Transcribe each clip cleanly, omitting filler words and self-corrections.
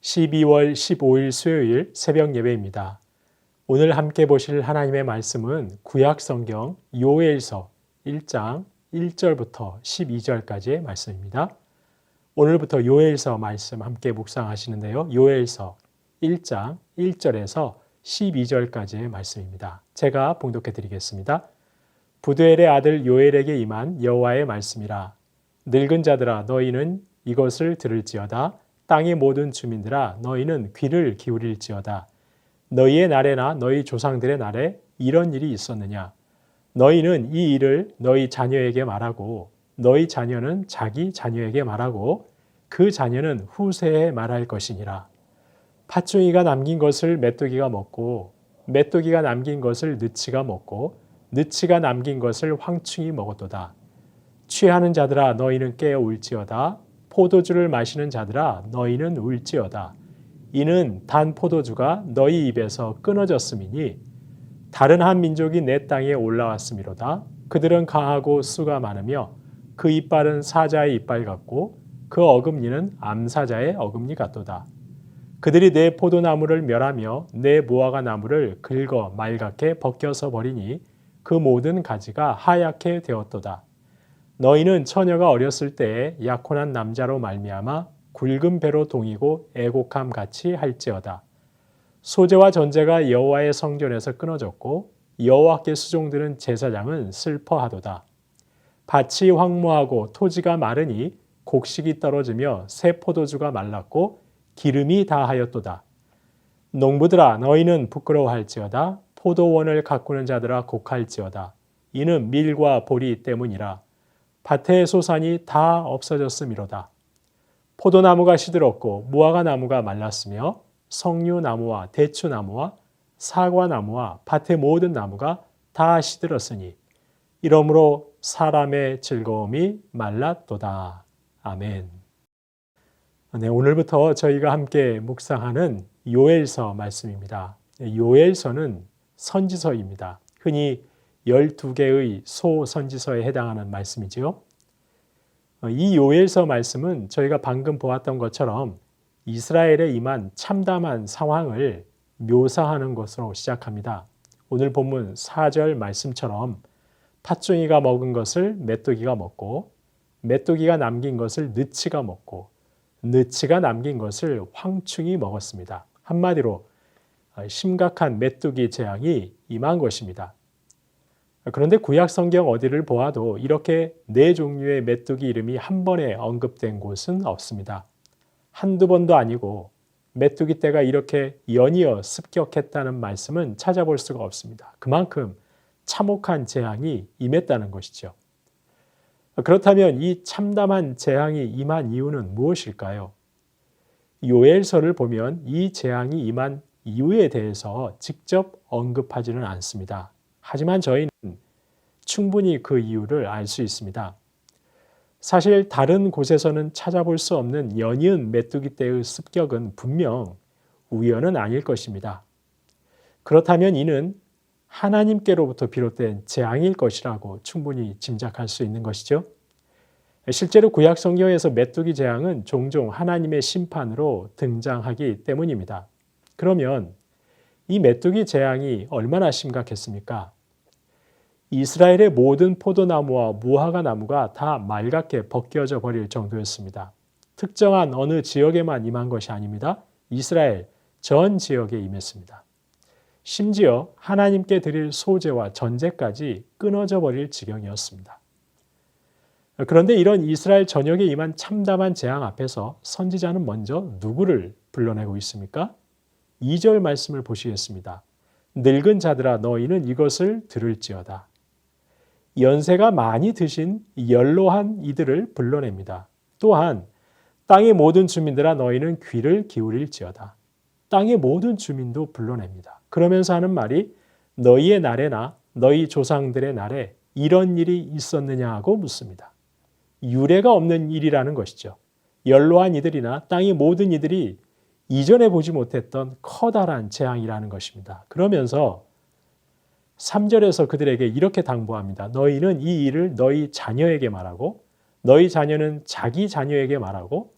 12월 15일 수요일 새벽 예배입니다. 오늘 함께 보실 하나님의 말씀은 구약 성경 요엘서 1장 1절부터 12절까지의 말씀입니다. 오늘부터 요엘서 말씀 함께 묵상하시는데요. 요엘서 1장 1절에서 12절까지의 말씀입니다. 제가 봉독해 드리겠습니다. 부두엘의 아들 요엘에게 임한 여호와의 말씀이라. 늙은 자들아 너희는 이것을 들을지어다. 땅의 모든 주민들아 너희는 귀를 기울일지어다. 너희의 날에나 너희 조상들의 날에 이런 일이 있었느냐. 너희는 이 일을 너희 자녀에게 말하고 너희 자녀는 자기 자녀에게 말하고 그 자녀는 후세에 말할 것이니라. 팥중이가 남긴 것을 메뚜기가 먹고 메뚜기가 남긴 것을 느치가 먹고 느치가 남긴 것을 황충이 먹었도다. 취하는 자들아 너희는 깨어 울지어다. 포도주를 마시는 자들아 너희는 울지어다. 이는 단 포도주가 너희 입에서 끊어졌음이니 다른 한 민족이 내 땅에 올라왔음이로다. 그들은 강하고 수가 많으며 그 이빨은 사자의 이빨 같고 그 어금니는 암사자의 어금니 같도다. 그들이 내 포도나무를 멸하며 내 무화과 나무를 긁어 말갛게 벗겨서 버리니 그 모든 가지가 하얗게 되었도다. 너희는 처녀가 어렸을 때에 약혼한 남자로 말미암아 굵은 배로 동이고 애곡함 같이 할지어다. 소재와 전제가 여호와의 성전에서 끊어졌고 여호와께 수종드는 제사장은 슬퍼하도다. 밭이 황무하고 토지가 마르니 곡식이 떨어지며 새 포도주가 말랐고 기름이 다하였도다. 농부들아 너희는 부끄러워할지어다. 포도원을 가꾸는 자들아 곡할지어다. 이는 밀과 보리 때문이라. 밭의 소산이 다 없어졌음이로다. 포도나무가 시들었고 무화과 나무가 말랐으며 석류나무와 대추나무와 사과나무와 밭의 모든 나무가 다 시들었으니 이러므로 사람의 즐거움이 말랐도다. 아멘. 네, 오늘부터 저희가 함께 묵상하는 요엘서 말씀입니다. 요엘서는 선지서입니다. 흔히 12개의 소선지서에 해당하는 말씀이지요. 이 요엘서 말씀은 저희가 방금 보았던 것처럼 이스라엘에 임한 참담한 상황을 묘사하는 것으로 시작합니다. 오늘 본문 4절 말씀처럼 팥중이가 먹은 것을 메뚜기가 먹고 메뚜기가 남긴 것을 느치가 먹고 느치가 남긴 것을 황충이 먹었습니다. 한마디로 심각한 메뚜기 재앙이 임한 것입니다. 그런데 구약 성경 어디를 보아도 이렇게 네 종류의 메뚜기 이름이 한 번에 언급된 곳은 없습니다. 한두 번도 아니고 메뚜기 떼가 이렇게 연이어 습격했다는 말씀은 찾아볼 수가 없습니다. 그만큼 참혹한 재앙이 임했다는 것이죠. 그렇다면 이 참담한 재앙이 임한 이유는 무엇일까요? 요엘서를 보면 이 재앙이 임한 이유에 대해서 직접 언급하지는 않습니다. 하지만 저희는 충분히 그 이유를 알 수 있습니다. 사실 다른 곳에서는 찾아볼 수 없는 연이은 메뚜기 떼의 습격은 분명 우연은 아닐 것입니다. 그렇다면 이는 하나님께로부터 비롯된 재앙일 것이라고 충분히 짐작할 수 있는 것이죠. 실제로 구약 성경에서 메뚜기 재앙은 종종 하나님의 심판으로 등장하기 때문입니다. 그러면 이 메뚜기 재앙이 얼마나 심각했습니까? 이스라엘의 모든 포도나무와 무화과 나무가 다 말갛게 벗겨져 버릴 정도였습니다. 특정한 어느 지역에만 임한 것이 아닙니다. 이스라엘 전 지역에 임했습니다. 심지어 하나님께 드릴 소제와 전제까지 끊어져 버릴 지경이었습니다. 그런데 이런 이스라엘 전역에 임한 참담한 재앙 앞에서 선지자는 먼저 누구를 불러내고 있습니까? 2절 말씀을 보시겠습니다. 늙은 자들아 너희는 이것을 들을지어다. 연세가 많이 드신 연로한 이들을 불러냅니다. 또한 땅의 모든 주민들아 너희는 귀를 기울일지어다. 땅의 모든 주민도 불러냅니다. 그러면서 하는 말이 너희의 날에나 너희 조상들의 날에 이런 일이 있었느냐 하고 묻습니다. 유례가 없는 일이라는 것이죠. 연로한 이들이나 땅의 모든 이들이 이전에 보지 못했던 커다란 재앙이라는 것입니다. 그러면서 3절에서 그들에게 이렇게 당부합니다. 너희는 이 일을 너희 자녀에게 말하고 너희 자녀는 자기 자녀에게 말하고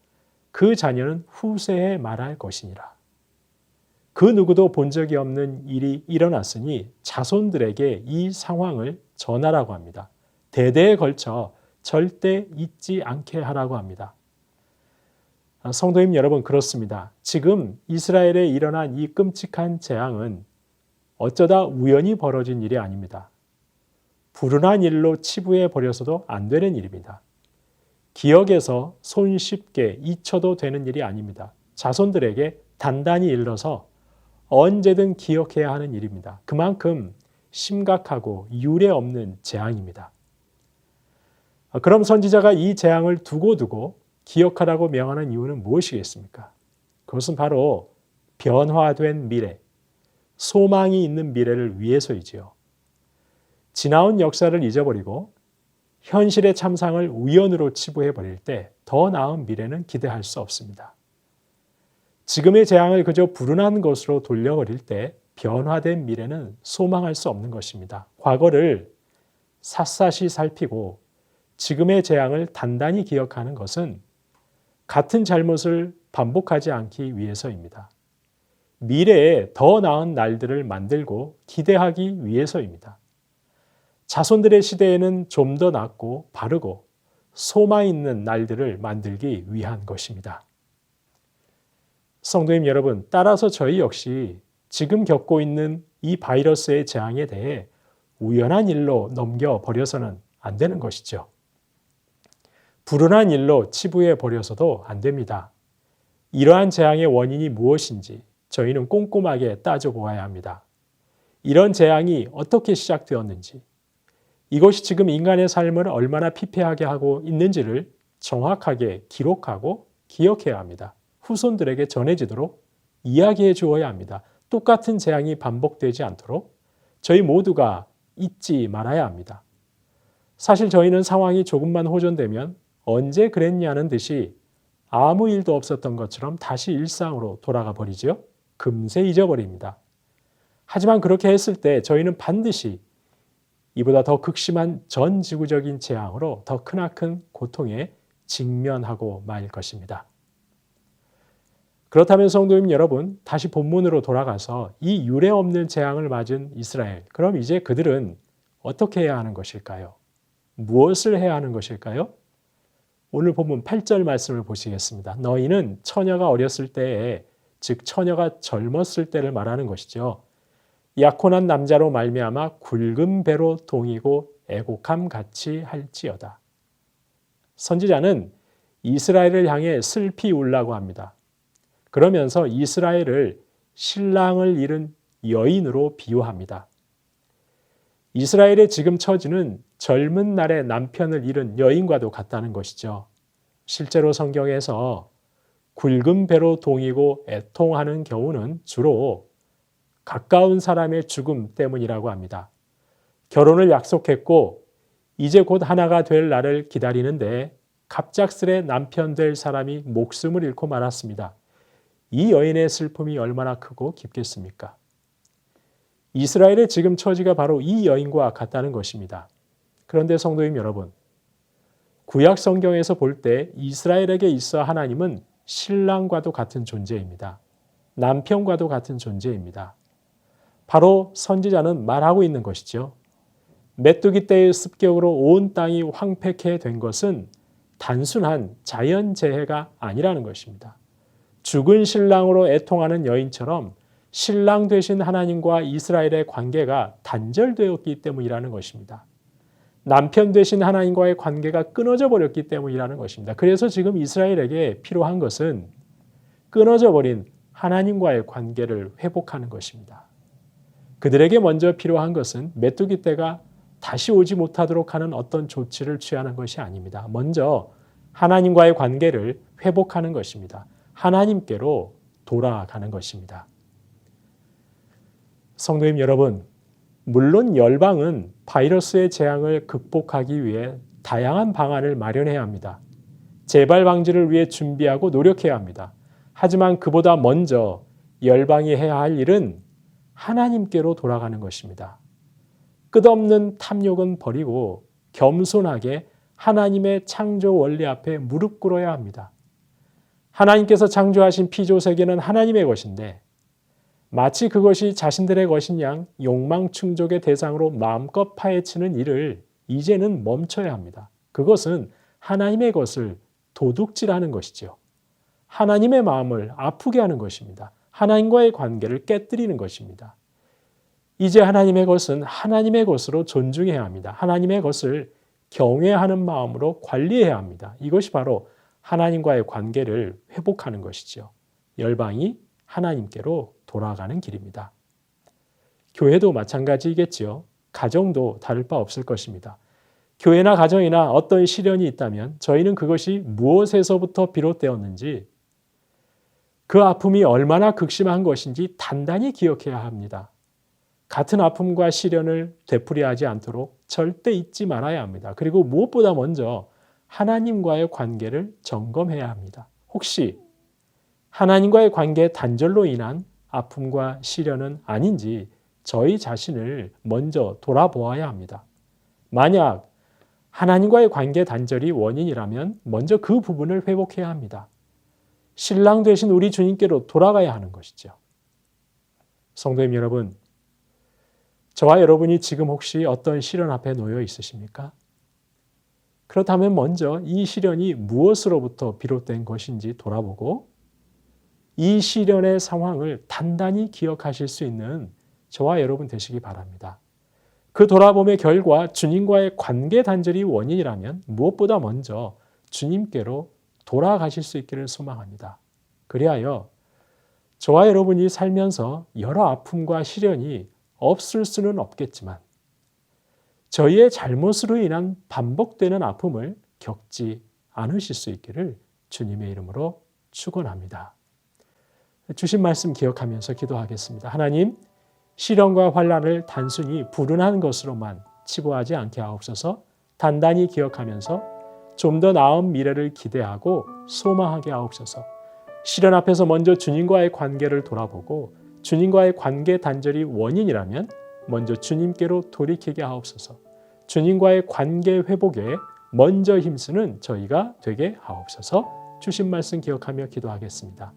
그 자녀는 후세에 말할 것이니라. 그 누구도 본 적이 없는 일이 일어났으니 자손들에게 이 상황을 전하라고 합니다. 대대에 걸쳐 절대 잊지 않게 하라고 합니다. 성도님 여러분, 그렇습니다. 지금 이스라엘에 일어난 이 끔찍한 재앙은 어쩌다 우연히 벌어진 일이 아닙니다. 불운한 일로 치부해 버려서도 안 되는 일입니다. 기억에서 손쉽게 잊혀도 되는 일이 아닙니다. 자손들에게 단단히 일러서 언제든 기억해야 하는 일입니다. 그만큼 심각하고 유례 없는 재앙입니다. 그럼 선지자가 이 재앙을 두고두고 기억하라고 명하는 이유는 무엇이겠습니까? 그것은 바로 변화된 미래, 소망이 있는 미래를 위해서이지요. 지나온 역사를 잊어버리고 현실의 참상을 우연으로 치부해버릴 때 더 나은 미래는 기대할 수 없습니다. 지금의 재앙을 그저 불운한 것으로 돌려버릴 때 변화된 미래는 소망할 수 없는 것입니다. 과거를 샅샅이 살피고 지금의 재앙을 단단히 기억하는 것은 같은 잘못을 반복하지 않기 위해서입니다. 미래에 더 나은 날들을 만들고 기대하기 위해서입니다. 자손들의 시대에는 좀 더 낫고 바르고 소망 있는 날들을 만들기 위한 것입니다. 성도님 여러분, 따라서 저희 역시 지금 겪고 있는 이 바이러스의 재앙에 대해 우연한 일로 넘겨버려서는 안 되는 것이죠. 불운한 일로 치부해 버려서도 안 됩니다. 이러한 재앙의 원인이 무엇인지 저희는 꼼꼼하게 따져보아야 합니다. 이런 재앙이 어떻게 시작되었는지, 이것이 지금 인간의 삶을 얼마나 피폐하게 하고 있는지를 정확하게 기록하고 기억해야 합니다. 후손들에게 전해지도록 이야기해 주어야 합니다. 똑같은 재앙이 반복되지 않도록 저희 모두가 잊지 말아야 합니다. 사실 저희는 상황이 조금만 호전되면 언제 그랬냐는 듯이 아무 일도 없었던 것처럼 다시 일상으로 돌아가 버리지요. 금세 잊어버립니다. 하지만 그렇게 했을 때 저희는 반드시 이보다 더 극심한 전 지구적인 재앙으로 더 크나큰 고통에 직면하고 말 것입니다. 그렇다면 성도님 여러분, 다시 본문으로 돌아가서 이 유례 없는 재앙을 맞은 이스라엘, 그럼 이제 그들은 어떻게 해야 하는 것일까요? 무엇을 해야 하는 것일까요? 오늘 본문 8절 말씀을 보시겠습니다. 너희는 처녀가 어렸을 때에, 즉 처녀가 젊었을 때를 말하는 것이죠. 약혼한 남자로 말미암아 굵은 배로 동이고 애곡함 같이 할지어다. 선지자는 이스라엘을 향해 슬피 울라고 합니다. 그러면서 이스라엘을 신랑을 잃은 여인으로 비유합니다. 이스라엘의 지금 처지는 젊은 날에 남편을 잃은 여인과도 같다는 것이죠. 실제로 성경에서 굵은 배로 동이고 애통하는 경우는 주로 가까운 사람의 죽음 때문이라고 합니다. 결혼을 약속했고 이제 곧 하나가 될 날을 기다리는데 갑작스레 남편 될 사람이 목숨을 잃고 말았습니다. 이 여인의 슬픔이 얼마나 크고 깊겠습니까? 이스라엘의 지금 처지가 바로 이 여인과 같다는 것입니다. 그런데 성도님 여러분, 구약 성경에서 볼 때 이스라엘에게 있어 하나님은 신랑과도 같은 존재입니다. 남편과도 같은 존재입니다. 바로 선지자는 말하고 있는 것이죠. 메뚜기 떼의 습격으로 온 땅이 황폐케 된 것은 단순한 자연재해가 아니라는 것입니다. 죽은 신랑으로 애통하는 여인처럼 신랑 되신 하나님과 이스라엘의 관계가 단절되었기 때문이라는 것입니다. 남편 되신 하나님과의 관계가 끊어져 버렸기 때문이라는 것입니다. 그래서 지금 이스라엘에게 필요한 것은 끊어져 버린 하나님과의 관계를 회복하는 것입니다. 그들에게 먼저 필요한 것은 메뚜기 떼가 다시 오지 못하도록 하는 어떤 조치를 취하는 것이 아닙니다. 먼저 하나님과의 관계를 회복하는 것입니다. 하나님께로 돌아가는 것입니다. 성도님 여러분, 물론 열방은 바이러스의 재앙을 극복하기 위해 다양한 방안을 마련해야 합니다. 재발 방지를 위해 준비하고 노력해야 합니다. 하지만 그보다 먼저 열방이 해야 할 일은 하나님께로 돌아가는 것입니다. 끝없는 탐욕은 버리고 겸손하게 하나님의 창조 원리 앞에 무릎 꿇어야 합니다. 하나님께서 창조하신 피조 세계는 하나님의 것인데 마치 그것이 자신들의 것인 양 욕망 충족의 대상으로 마음껏 파헤치는 일을 이제는 멈춰야 합니다. 그것은 하나님의 것을 도둑질하는 것이죠. 하나님의 마음을 아프게 하는 것입니다. 하나님과의 관계를 깨뜨리는 것입니다. 이제 하나님의 것은 하나님의 것으로 존중해야 합니다. 하나님의 것을 경외하는 마음으로 관리해야 합니다. 이것이 바로 하나님과의 관계를 회복하는 것이죠. 열방이 하나님께로 돌아가는 길입니다. 교회도 마찬가지겠지요. 가정도 다를 바 없을 것입니다. 교회나 가정이나 어떤 시련이 있다면 저희는 그것이 무엇에서부터 비롯되었는지 그 아픔이 얼마나 극심한 것인지 단단히 기억해야 합니다. 같은 아픔과 시련을 되풀이하지 않도록 절대 잊지 말아야 합니다. 그리고 무엇보다 먼저 하나님과의 관계를 점검해야 합니다. 혹시 하나님과의 관계 단절로 인한 아픔과 시련은 아닌지 저희 자신을 먼저 돌아보아야 합니다. 만약 하나님과의 관계 단절이 원인이라면 먼저 그 부분을 회복해야 합니다. 신랑 되신 우리 주님께로 돌아가야 하는 것이죠. 성도님 여러분, 저와 여러분이 지금 혹시 어떤 시련 앞에 놓여 있으십니까? 그렇다면 먼저 이 시련이 무엇으로부터 비롯된 것인지 돌아보고 이 시련의 상황을 단단히 기억하실 수 있는 저와 여러분 되시기 바랍니다. 그 돌아봄의 결과 주님과의 관계 단절이 원인이라면 무엇보다 먼저 주님께로 돌아가실 수 있기를 소망합니다. 그리하여 저와 여러분이 살면서 여러 아픔과 시련이 없을 수는 없겠지만 저희의 잘못으로 인한 반복되는 아픔을 겪지 않으실 수 있기를 주님의 이름으로 축원합니다. 주신 말씀 기억하면서 기도하겠습니다. 하나님, 시련과 환난을 단순히 불운한 것으로만 치부하지 않게 하옵소서. 단단히 기억하면서 좀 더 나은 미래를 기대하고 소망하게 하옵소서. 시련 앞에서 먼저 주님과의 관계를 돌아보고 주님과의 관계 단절이 원인이라면 먼저 주님께로 돌이키게 하옵소서. 주님과의 관계 회복에 먼저 힘쓰는 저희가 되게 하옵소서. 주신 말씀 기억하며 기도하겠습니다.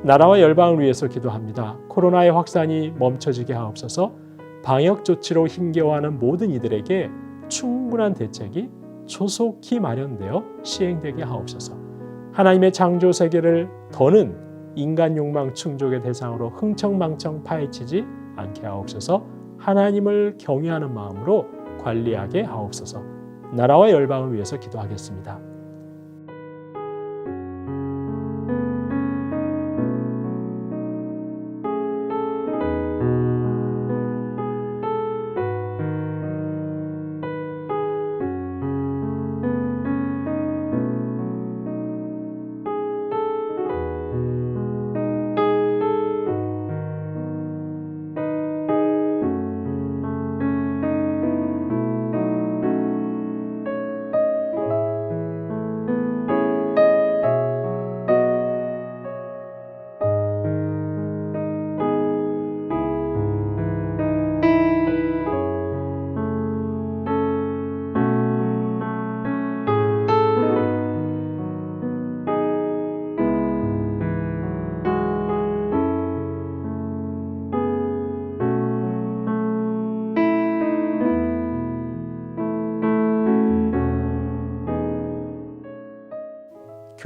나라와 열방을 위해서 기도합니다. 코로나의 확산이 멈춰지게 하옵소서. 방역 조치로 힘겨워하는 모든 이들에게 충분한 대책이 조속히 마련되어 시행되게 하옵소서. 하나님의 창조 세계를 더는 인간 욕망 충족의 대상으로 흥청망청 파헤치지 않게 하옵소서. 하나님을 경외하는 마음으로 관리하게 하옵소서. 나라와 열방을 위해서 기도하겠습니다.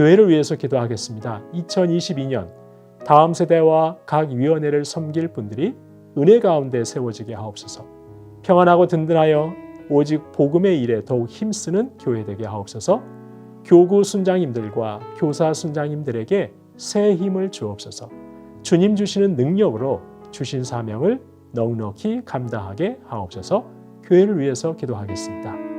교회를 위해서 기도하겠습니다. 2022년 다음 세대와 각 위원회를 섬길 분들이 은혜 가운데 세워지게 하옵소서. 평안하고 든든하여 오직 복음의 일에 더욱 힘쓰는 교회 되게 하옵소서. 교구 순장님들과 교사 순장님들에게 새 힘을 주옵소서. 주님 주시는 능력으로 주신 사명을 넉넉히 감당하게 하옵소서. 교회를 위해서 기도하겠습니다.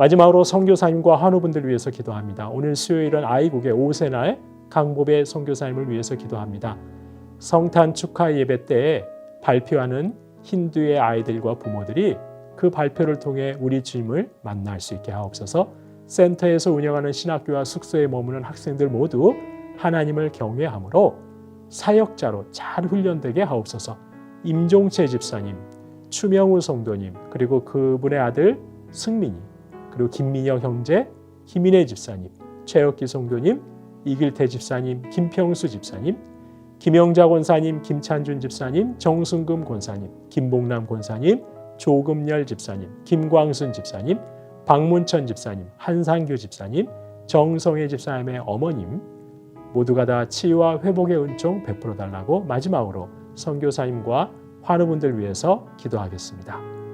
마지막으로 선교사님과 환우분들 위해서 기도합니다. 오늘 수요일은 아이국의 5세날 강보배 선교사님을 위해서 기도합니다. 성탄 축하 예배 때에 발표하는 힌두의 아이들과 부모들이 그 발표를 통해 우리 주님을 만날 수 있게 하옵소서. 센터에서 운영하는 신학교와 숙소에 머무는 학생들 모두 하나님을 경외함으로 사역자로 잘 훈련되게 하옵소서. 임종채 집사님, 추명우 성도님, 그리고 그분의 아들 승민이, 그리고 김민혁 형제, 김인혜 집사님, 최혁기 성도님, 이길태 집사님, 김평수 집사님, 김영자 권사님, 김찬준 집사님, 정순금 권사님, 김봉남 권사님, 조금열 집사님, 김광순 집사님, 박문천 집사님, 한상규 집사님, 정성혜 집사님의 어머님 모두가 다 치유와 회복의 은총 베풀어 달라고 마지막으로 선교사님과 환우분들 위해서 기도하겠습니다.